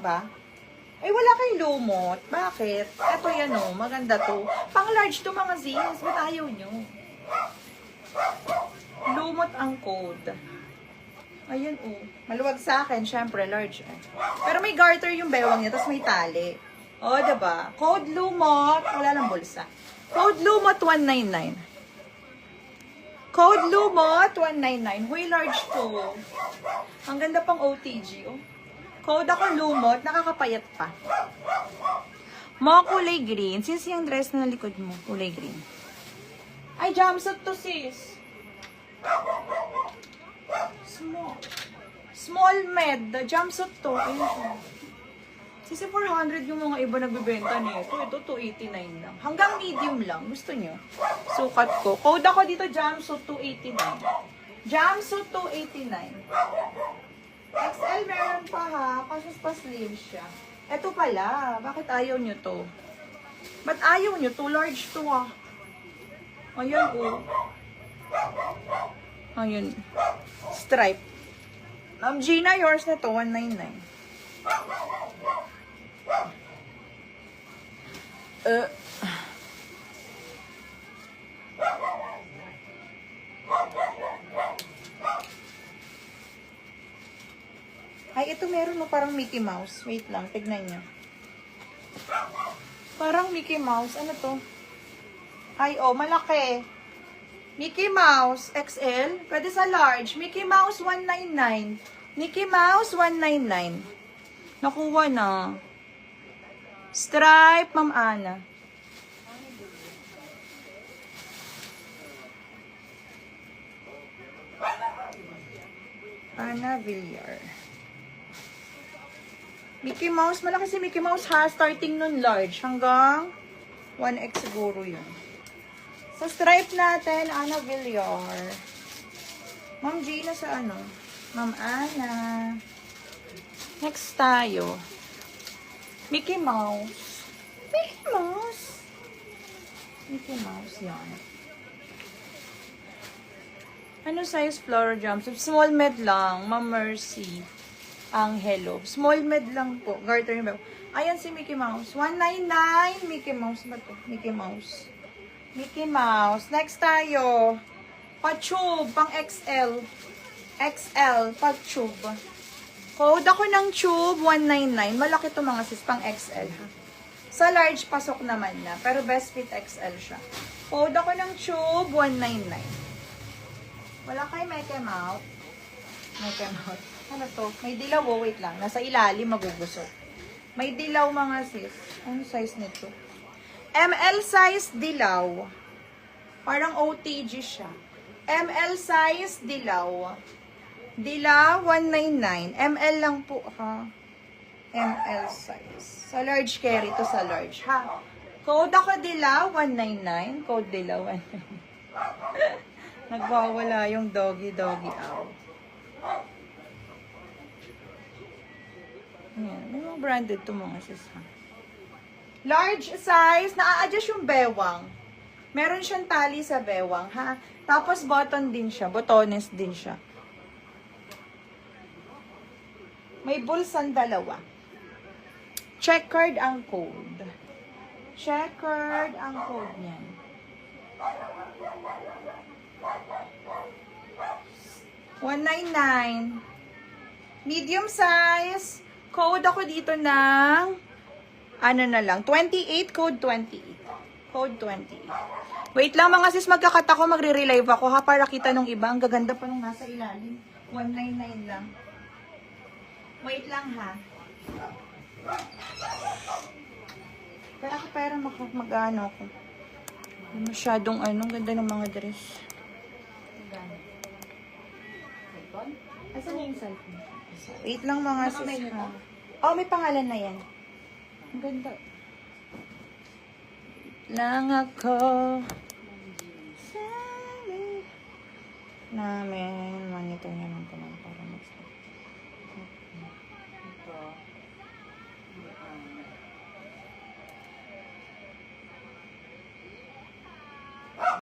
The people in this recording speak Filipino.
ba? Ay, wala kayong lumot. Bakit? Eto yan o. Maganda to. Pang large to mga zines. Ba't ayaw nyo? Lumot ang code. Ayan o. Maluwag sa akin. Syempre, large eh. Pero may garter yung bewang niya. Tapos may tali. O, diba? Code lumot. Wala lang bulsa. Code lumot 199. Code lumot 199. Huy, large to. Ang ganda pang OTG oh. Code ako lumot, nakakapayat pa. Mga kulay green. Since yung dress na likod mo, kulay green. Ay, jumpsuit to sis. Small med. Jumpsuit to. Ayun to. Sisi 400 yung mga iba nagbibenta nito. Ito 289 lang. Hanggang medium lang. Gusto nyo? Sukat ko. Code ako dito, jumpsuit 289. Jumpsuit 289. XL meron pa ha. Kasi pa slim siya. Ito pala. Bakit ayaw nyo to? Ba't ayaw nyo to? Large to ah. Ayan oh. Ayun. Stripe. Ma'am Gina, yours na to. 199. Ay, ito meron mo parang Mickey Mouse. Wait lang, tignan nyo. Parang Mickey Mouse. Ano to? Ay, oh, malaki. Mickey Mouse XL. Pwede sa large. Mickey Mouse 199. Mickey Mouse 199. Nakuha na. Stripe, Ma'am Ana. Ana Villar. Mickey Mouse, malaki si Mickey Mouse ha. Starting nun large. Hanggang 1X siguro yun. Sa stripe natin, Ana Villar. Ma'am Gina sa ano? Ma'am Ana. Next tayo. Mickey Mouse. Mickey Mouse. Mickey Mouse, yan. Ano size floral jumpsuit? Small med lang. Ma'am Mercy. Ang hello. Small med lang po. Garter yung bebo. Ayan si Mickey Mouse. 199. Mickey Mouse ba to? Mickey Mouse. Mickey Mouse. Next tayo. Pa-tube. Pang XL. XL. Pa-tube. Code ako ng tube. 199. Malaki to mga sis. Pang XL ha. Sa large, pasok naman na. Pero best fit XL siya. Code ako ng tube. 199. Wala kay Mickey Mouse. Mickey Mouse. Ano to? May dilaw, oh, wait lang. Nasa ilalim, magugusot. May dilaw mga sis. Ano size nito? ML size dilaw. Parang OTG siya. ML size dilaw. Dilaw, 199. ML lang po, ha? ML size. Sa large carry to sa large, ha? Code ako dilaw, 199. Code dilaw, 199. Nagwawala yung doggy out. Ayan. May mga branded to mga sis, ha? Large size. Na-adjust yung bewang. Meron siyang tali sa bewang, ha? Tapos button din siya. Botones din siya. May bulsan dalawa. Checkered ang code. Checkered ang code niyan. $199. Medium size. Code ako dito ng ano na lang, 28, code 28. Code 28. Wait lang mga sis, magkakat ako, magre-relive ako ha, para kita nung iba. Ang gaganda pa nung nasa ilalim. 199 lang. Wait lang ha. Pero mag-ano ako. Masyadong ano, ganda ng mga dress. Asan na yung cellphone? Wait lang mga sis ha. Oh, may pangalan na yan. Ang ganda. Lang ako. Sabi namin. Monitor naman ito.